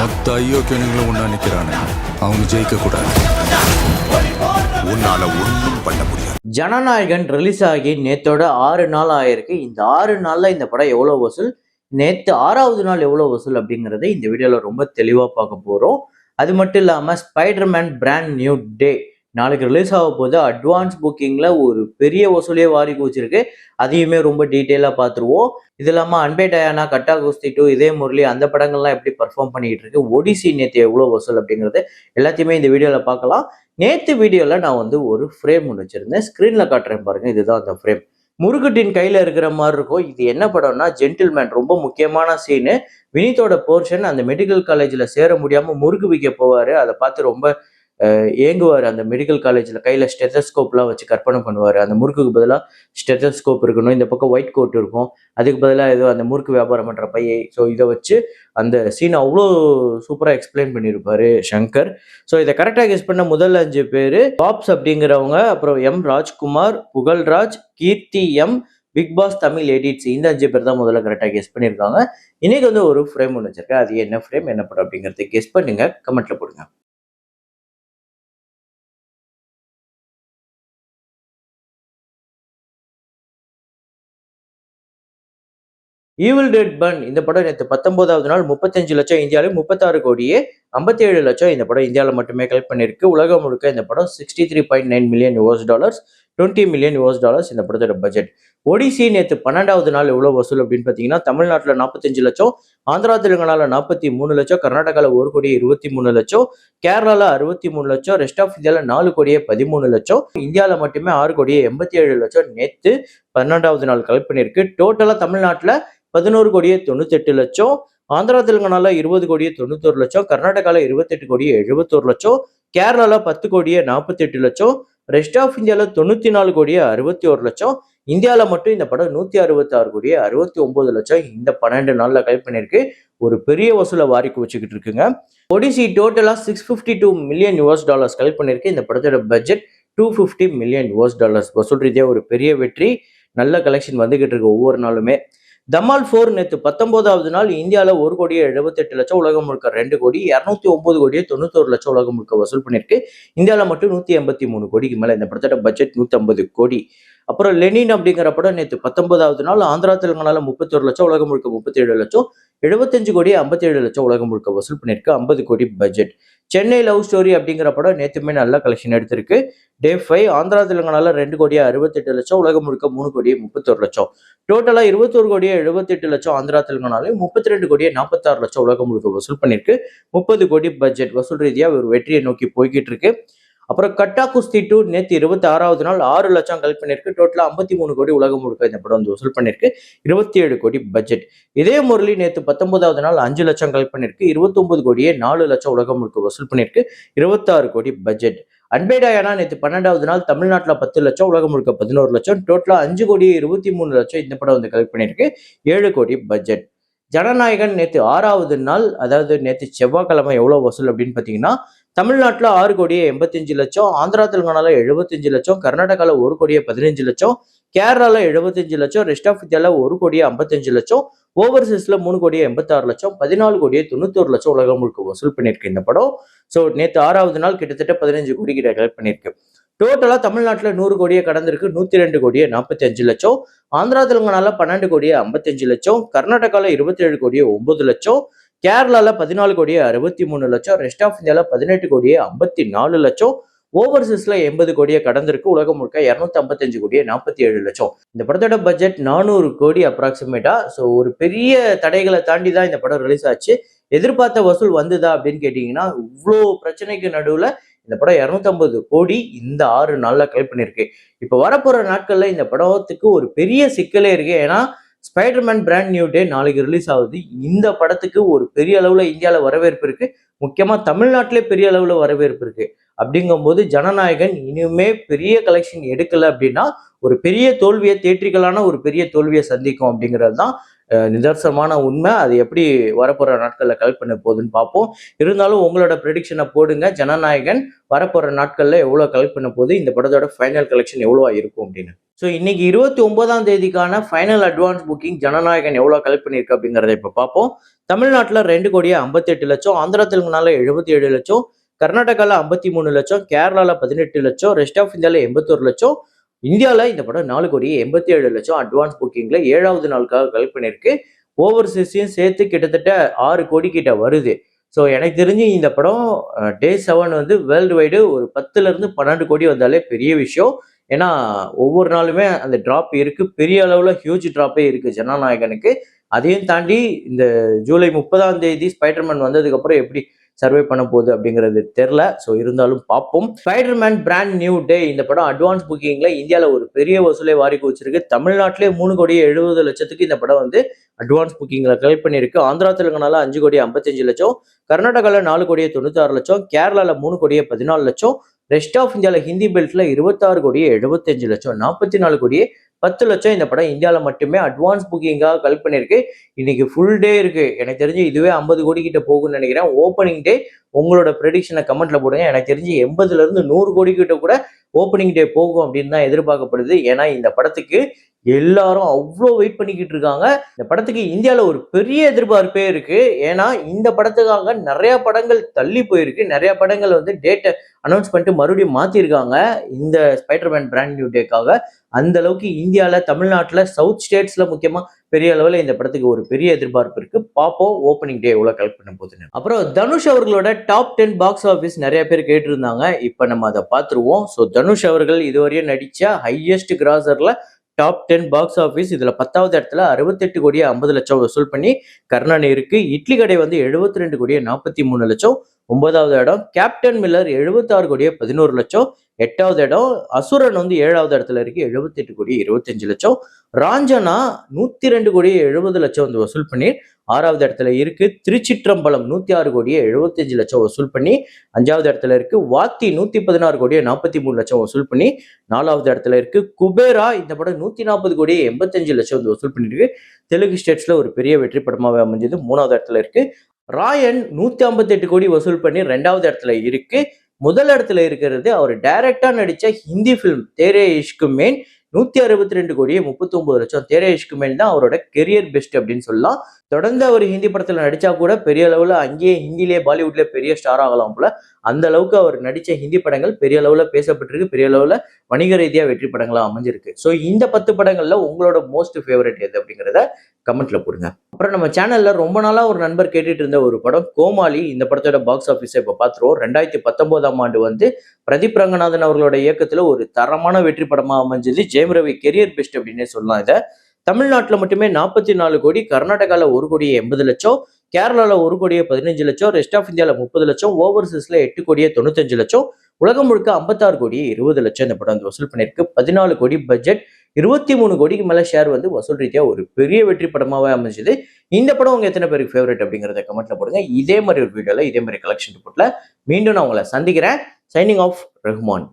மொத்த ஐயோக்கியனுங்களும் ஒண்ணா நிக்கிறானே, அவங்க ஜெயிக்க கூடாது. உன்னால ஒன்றும் பண்ண முடியாது. ஜனநாயகன் ரிலீஸ் ஆகி நேத்தோட 6 நாள் ஆயிருக்கு. இந்த 6 நாள்ல இந்த படம் எவ்வளவு வசூல், நேத்து 6வது நாள் எவ்வளவு வசூல் அப்படிங்கறத இந்த வீடியோல ரொம்ப தெளிவா பார்க்க போறோம். அது மட்டும் இல்லாம ஸ்பைடர்மேன் பிராண்ட் நியூ டே நாளைக்கு ரிலீஸ் ஆக போது அட்வான்ஸ் புக்கிங்ல ஒரு பெரிய வசூலே வாரி குவிச்சிருக்கு. அதையுமே ரொம்ப டீட்டெயிலா பார்த்துருவோம். இது இல்லாம அன்பே டயானா, கட்டா குஸ்தி 2, இதே முரளி அந்த படங்கள்லாம் எப்படி பர்ஃபார்ம் பண்ணிட்டு இருக்கு, ஒடிசி நேத்து எவ்வளவு வசூல் அப்படிங்கிறது எல்லாத்தையுமே இந்த வீடியோல பார்க்கலாம். நேத்து வீடியோல நான் ஒரு ஃப்ரேம் ஒன்று வச்சிருந்தேன், ஸ்கிரீன்ல காட்டுறேன் பாருங்க. இதுதான் அந்த ஃப்ரேம். முருகட்டின் கையில இருக்கிற மாதிரி இருக்கும். இது என்ன படம்னா ஜென்டில்மேன். ரொம்ப முக்கியமான சீனு. வினீத்தோட போர்ஷன் அந்த மெடிக்கல் காலேஜ்ல சேர முடியாம முறுக்கு விற்க போவாரு. அதை பார்த்து ரொம்ப ஏங்குவார். அந்த மெடிக்கல் காலேஜ்ல கையில ஸ்டெத்தஸ்கோப்லாம் வச்சு கற்பனை பண்ணுவார். அந்த முறுக்குக்கு பதிலாக ஸ்டெத்தஸ்கோப் இருக்கணும், இந்த பக்கம் ஒயிட் கோட் இருக்கும், அதுக்கு பதிலாக ஏதோ அந்த முறுக்கு வியாபாரம் பண்ற பையை. ஸோ இதை வச்சு அந்த சீனை அவ்வளோ சூப்பராக எக்ஸ்பிளைன் பண்ணியிருப்பாரு சங்கர். ஸோ இதை கரெக்டாக கெஸ் பண்ண முதல் 5 பேர் பாப்ஸ் அப்படிங்கிறவங்க, அப்புறம் M Rajkumar, Pugazhraj, Keerthi M, Bigg Boss Tamil edits, இந்த 5 பேர் தான் முதல்ல கரெக்டாக கெஸ் பண்ணியிருக்காங்க. இன்னைக்கு ஒரு ஃப்ரேம் ஒன்று வச்சிருக்கேன். அது என்ன ஃப்ரேம், என்ன படம் அப்படிங்கிறத கெஸ் பண்ணுங்க, கமெண்ட்ல போடுங்க. ஈவில் டெட் பன் இந்த படம் நேற்று 19வது நாள் 35 லட்சம் இந்தியாவிலும், 36 கோடியே 57 லட்சம் இந்த படம் இந்தியாவில் மட்டுமே கலெக்ட் பண்ணியிருக்கு. உலகம் முழுக்க இந்த படம் $63.9 மில்லியன், 20 மில்லியன் இந்த படத்தோட பட்ஜெட். ஒடிசி நேற்று 12வது நாள் எவ்வளோ வசூல் அப்படின்னு பார்த்தீங்கன்னா, தமிழ்நாட்டில் 45 லட்சம், ஆந்திரா தெலுங்கானால 43 லட்சம், கர்நாடகாவில் 1 கோடியே 23 லட்சம், கேரளாவில் 63 லட்சம், ரெஸ்ட் ஆஃப் இந்தியாவில் 4 கோடியே 13 லட்சம், இந்தியாவில் மட்டுமே 6 கோடியே 87 லட்சம் நேற்று 12வது நாள் கலெக்ட் பண்ணியிருக்கு. டோட்டலாக தமிழ்நாட்டில் 11 கோடியே 98 லட்சம், ஆந்திரா தெலுங்கானால 20 கோடியே 91 லட்சம், கர்நாடகால 28 கோடியே 71 லட்சம், கேரளால 10 கோடியே 48 லட்சம், ரெஸ்ட் ஆஃப் இந்தியால 94 கோடியே 61 லட்சம், இந்தியாவில மட்டும் இந்த படம் 166 கோடியே 69 லட்சம் இந்த 12 நாள்ல கலெக்ட் பண்ணியிருக்கு. ஒரு பெரிய வசூலை வாரிக்கு வச்சுக்கிட்டு இருக்குங்க. ஒடிசி டோட்டலா $652 மில்லியன் கலெக்ட் பண்ணியிருக்கு. இந்த படத்தோட பட்ஜெட் $250 மில்லியன் வசூல் ரீதியா ஒரு பெரிய வெற்றி. நல்ல கலெக்ஷன் வந்துகிட்டு இருக்கு ஒவ்வொரு நாளுமே. தமால் 4 நேற்று 19வது நாள் இந்தியாவில் 1 கோடியே 78 லட்சம், உலகம் முழுக்க 2 கோடி 209 கோடியே 91 லட்சம் உலகம் முழுக்க வசூல் பண்ணியிருக்கு. இந்தியாவில் மட்டும் 183 கோடிக்கு மேலே. இந்த படத்தோட பட்ஜெட் 150 கோடி. அப்புறம் லெனின் அப்படிங்கிற படம் நேற்று 19வது நாள் ஆந்திரா தெலுங்கானால 31 லட்சம், உலகம் முழுக்க 37 லட்சம், 75 கோடி 57 லட்சம் உலகம் முழுக்க வசூல் பண்ணியிருக்கு. 50 கோடி பட்ஜெட். சென்னை லவ் ஸ்டோரி அப்படிங்கிற படம் நேற்றுமே நல்ல கலெக்ஷன் எடுத்திருக்கு. டே 5 ஆந்திரா தெலுங்கானால 2 கோடியே 68 லட்சம், உலகம் முழுக்க 3 கோடியே 31 லட்சம், டோட்டலா 21 கோடியே 78 லட்சம் ஆந்திரா தெலுங்கானாலையும், 32 கோடியே 46 லட்சம் உலகம் முழுக்க வசூல் பண்ணியிருக்கு. 30 கோடி பட்ஜெட். வசூல் ரீதியா ஒரு வெற்றியை நோக்கி போய்கிட்டு இருக்கு. அப்புறம் கட்டா குஸ்தி 2 நேற்று 26வது நாள் 6 லட்சம் கலெக்ட் பண்ணியிருக்கு. டோட்டலா 53 கோடி உலகம் முழுக்க இந்த படம் வசூல் பண்ணியிருக்கு. 27 கோடி பட்ஜெட். இதே முரளி நேற்று 19வது நாள் 5 லட்சம் கலெக்ட் பண்ணியிருக்கு. 29 கோடியே 4 லட்சம் உலகம் முழுக்க வசூல் பண்ணியிருக்கு. 26 கோடி பட்ஜெட். அன்பே டயானா நேற்று 12வது நாள் தமிழ்நாட்டில் 10 லட்சம், உலகம் முழுக்க 11 லட்சம், டோட்டலா 5 கோடியே 23 லட்சம் இந்த படம் கலெக்ட் பண்ணியிருக்கு. 7 கோடி பட்ஜெட். ஜனநாயகன் நேற்று 6வது நாள், அதாவது நேற்று செவ்வாய்க்கிழமை எவ்வளவு வசூல் அப்படின்னு பார்த்தீங்கன்னா, தமிழ்நாட்டில் 6 கோடியே 85 லட்சம், ஆந்திரா தெலுங்கானால 75 லட்சம், கர்நாடகால 1 கோடியே 15 லட்சம், கேரளால 75 லட்சம், ரெஸ்ட் ஆஃப் இந்தியால 1 கோடியே 55 லட்சம், ஓவர்சீஸ்ல 3 கோடியே 86 லட்சம், 14 கோடியே 91 லட்சம் உலகம் முழுக்க வசூல் பண்ணியிருக்கு இந்த படம். ஸோ நேற்று 6வது நாள் கிட்டத்தட்ட 15 கோடி கிட்ட கலெக்ட் பண்ணியிருக்கு. டோட்டலா தமிழ்நாட்டில் 100 கோடியே கடந்திருக்கு. 102 கோடியே 45 லட்சம், ஆந்திரா தெலுங்கானால 12 கோடியே 55 லட்சம், கர்நாடகால 27 கோடியே 9 லட்சம், கேரளால 14 கோடியே 63 லட்சம், ரெஸ்ட் ஆஃப் இந்தியால 18 கோடியே 54 லட்சம், ஓவர்சீஸ்ல 80 கோடியே கடந்திருக்கு. உலகம் முழுக்க 255 கோடியே 47 லட்சம். இந்த படத்தோட பட்ஜெட் 400 கோடி அப்ராக்சிமேட்டா. ஸோ ஒரு பெரிய தடைகளை தாண்டி தான் இந்த படம் ரிலீஸ் ஆச்சு. எதிர்பார்த்த வசூல் வந்துதா அப்படின்னு கேட்டீங்கன்னா, இவ்வளோ பிரச்சனைக்கு நடுவுல இந்த படம் 250 கோடி இந்த 6 நாள்ல கலெக்ட் பண்ணியிருக்கு. இப்போ வரப்போற நாட்கள்ல இந்த படத்துக்கு ஒரு பெரிய சிக்கலே இருக்கு. ஏன்னா ஸ்பைடர்மேன் பிராண்ட் நியூ டே நாளைக்கு ரிலீஸ் ஆகுது. இந்த படத்துக்கு ஒரு பெரிய அளவுல இந்தியாவில் வரவேற்பு இருக்கு. முக்கியமா தமிழ்நாட்டிலே பெரிய அளவுல வரவேற்பு இருக்கு. அப்படிங்கும்போது ஜனநாயகன் இனிமே பெரிய கலெக்ஷன் எடுக்கல அப்படின்னா ஒரு பெரிய தோல்வியை, தேற்றிக்கலான ஒரு பெரிய தோல்வியை சந்திக்கும் அப்படிங்கிறது தான் நிதர்சனமான உண்மை. அது எப்படி வரப்போற நாட்கள்ல கலெக்ட் பண்ண போகுதுன்னு பார்ப்போம். இருந்தாலும் உங்களோட ப்ரெடிக்ஷனை போடுங்க. ஜனநாயகன் வரப்போற நாட்கள்ல எவ்வளவு கலெக்ட் பண்ண போகுது, இந்த படத்தோட ஃபைனல் கலெக்ஷன் எவ்வளவா இருக்கும் அப்படின்னு. ஸோ இன்னைக்கு 29ஆம் தேதிக்கான ஃபைனல் அட்வான்ஸ் புக்கிங் ஜனநாயகன் எவ்வளவு கலெக்ட் பண்ணியிருக்கு அப்படிங்கிறத இப்ப பார்ப்போம். தமிழ்நாட்டுல 2,58,00,000, ஆந்திரா தெலுங்குனால 77,00,000, கர்நாடகால 53,00,000, கேரளால 18,00,000, ரெஸ்ட் ஆஃப் இந்தியால 81,00,000, இந்தியால இந்த படம் 4,87,00,000 அட்வான்ஸ் புக்கிங்ல 7வது நாளுக்காக கலெக்ட் பண்ணியிருக்கு. ஓவர்சீஸையும் சேர்த்து கிட்டத்தட்ட 6 கோடி கிட்ட வருது. ஸோ எனக்கு தெரிஞ்சு இந்த படம் டே 7 வந்து வேர்ல்டு வைடு ஒரு 10ல இருந்து 12 கோடி வந்தாலே பெரிய விஷயம். ஏன்னா ஒவ்வொரு நாளுமே அந்த டிராப் இருக்கு. பெரிய அளவுல ஹியூஜ் டிராப்பே இருக்கு ஜனநாயகனுக்கு. அதையும் தாண்டி இந்த ஜூலை 30ஆம் தேதி ஸ்பைடர்மேன் வந்ததுக்கு அப்புறம் எப்படி சர்வே பண்ண போகுது அப்படிங்கிறது தெரில. ஸோ இருந்தாலும் பார்ப்போம். ஸ்பைடர்மேன் பிராண்ட் நியூ டே இந்த படம் அட்வான்ஸ் புக்கிங்ல இந்தியாவில் ஒரு பெரிய வசூலை வாரி குவிச்சிருக்கு. தமிழ்நாட்டிலே 3,70,00,000 இந்த படம் வந்து அட்வான்ஸ் புக்கிங்ல கலெக்ட் பண்ணியிருக்கு. ஆந்திரா தெலுங்கானால 5,55,00,000, கர்நாடகாவில் 4,96,00,000, கேரளாவில் 3,14,00,000, ரெஸ்ட் ஆஃப் இந்தியாவில் ஹிந்தி பெல்ட்ல 26,75,00,000, 44,10,00,000 இந்த படம் இந்தியாவில் மட்டுமே அட்வான்ஸ் புக்கிங்காக கலெக்ட் பண்ணியிருக்கு. இன்னைக்கு ஃபுல் டே இருக்கு. எனக்கு தெரிஞ்சு இதுவே 50 கோடி கிட்ட போகும்னு நினைக்கிறேன். ஓப்பனிங் டே உங்களோட ப்ரெடிக்ஷனை கமெண்ட்ல போடுங்க. எனக்கு தெரிஞ்சு 80ல இருந்து 100 கோடி கிட்ட கூட ஓப்பனிங் டே போகும் அப்படின்னு தான் எதிர்பார்க்கப்படுது. ஏன்னா இந்த படத்துக்கு எல்லாரும் அவ்வளோ வெயிட் பண்ணிக்கிட்டு இருக்காங்க. இந்த படத்துக்கு இந்தியாவில் ஒரு பெரிய எதிர்பார்ப்பே இருக்கு. ஏன்னா இந்த படத்துக்காக நிறைய படங்கள் தள்ளி போயிருக்கு. நிறைய படங்கள் வந்து டேட்டை அனௌன்ஸ் பண்ணிட்டு மறுபடியும் மாத்திருக்காங்க இந்த ஸ்பைடர்மேன் பிராண்ட் நியூ டேக்காக. அந்த அளவுக்கு இந்தியாவில், தமிழ்நாட்டில், சவுத் ஸ்டேட்ஸ்ல முக்கியமா பெரிய அளவில் இந்த படத்துக்கு ஒரு பெரிய எதிர்பார்ப்பு இருக்கு. பார்ப்போம் ஓப்பனிங் டே எவ்வளவு கலெக்ட் பண்ண போகுதுன்னு. அப்புறம் தனுஷ் அவர்களோட டாப் 10 பாக்ஸ் ஆஃபீஸ் நிறைய பேர் கேட்டிருந்தாங்க. இப்போ நம்ம அதை பார்த்துருவோம். ஸோ தனுஷ் அவர்கள் இதுவரையும் நடிச்ச ஹையஸ்ட் கிராசர்ல டாப் 10 பாக்ஸ் ஆஃபீஸ் இதுல 10வது இடத்துல 68,50,00,000 வசூல் பண்ணி கர்ணன் இருக்கு. இட்லி கடை வந்து 72,43,00,000 9வது இடம். கேப்டன் மில்லர் 76,11,00,000 8வது இடம். அசுரன் வந்து 7வது இடத்துல இருக்கு 78,25,00,000. ராஞ்சனா 102,70,00,000 வந்து வசூல் பண்ணி 6வது இடத்துல இருக்கு. திருச்சிற்றம்பலம் 106,75,00,000 வசூல் பண்ணி 5வது இடத்துல இருக்கு. வாத்தி 116,43,00,000 வசூல் பண்ணி 4வது இடத்துல இருக்கு. குபேரா இந்த படம் 140,85,00,000 வந்து வசூல் பண்ணிருக்கு. தெலுங்கு ஸ்டேட்ஸ்ல ஒரு பெரிய வெற்றி படமாவே அமைஞ்சது. 3வது இடத்துல இருக்கு. ராயன் 158 கோடி வசூல் பண்ணி 2வது இடத்துல இருக்கு. முதல் இடத்துல இருக்கிறது அவர் டைரக்டா நடிச்ச ஹிந்தி பிலிம் தேரே இஷ்க் மேன் 162,39,00,000. தேரே இஷ்க் மேன் தான் அவரோட கெரியர் பெஸ்ட் அப்படின்னு சொல்லலாம். தொடர்ந்து அவர் ஹிந்தி படத்துல நடிச்சா கூட பெரிய அளவுல அங்கேயே ஹிந்திலேயே பாலிவுட்ல பெரிய ஸ்டார் ஆகலாம் போல. அந்த அளவுக்கு அவர் நடிச்ச ஹிந்தி படங்கள் பெரிய அளவுல பேசப்பட்டிருக்கு. பெரிய அளவுல வணிக ரீதியா வெற்றி படங்களா அமைஞ்சிருக்கு. ஸோ இந்த 10 படங்கள்ல உங்களோட மோஸ்ட் ஃபேவரட் எது அப்படிங்கிறத கமெண்ட்ல போடுங்க. அப்புறம் நம்ம சேனல்ல ரொம்ப நாளா ஒரு நண்பர் கேட்டுட்டு இருந்த ஒரு படம் கோமாளி. இந்த படத்தோட பாக்ஸ் ஆஃபீஸை இப்போ பார்த்துருவோம். 2019ஆம் ஆண்டு வந்து பிரதீப் ரங்கநாதன் அவர்களோட இயக்கத்துல ஒரு தரமான வெற்றி படமா அமைஞ்சது. ஜெயம் ரவி கெரியர் பெஸ்ட் அப்படின்னே சொல்லலாம். இதை தமிழ்நாட்டில் மட்டுமே 44 கோடி, கர்நாடகாவில் 1,80,00,000, கேரளாவில் 1,15,00,000, ரெஸ்ட் ஆஃப் இந்தியாவில் 30,00,000, ஓவர்சீஸ்ல 8,95,00,000, உலகம் முழுக்க 56,20,00,000 இந்த படம் வந்து வசூல் பண்ணியிருக்கு. 14 கோடி பட்ஜெட், 23 கோடிக்கு மேல ஷேர் வந்து வசூல் ரீதியா ஒரு பெரிய வெற்றி படமாவே அமைஞ்சது. இந்த படம் உங்க எத்தனை பேருக்கு ஃபேவரட் அப்படிங்கிறத கமெண்ட்ல போடுங்க. இதே மாதிரி ஒரு வீடியோல இதே மாதிரி கலெக்ஷன் ரிப்போர்ட்ல மீண்டும் நான் உங்களை சந்திக்கிறேன். Signing off Rahman.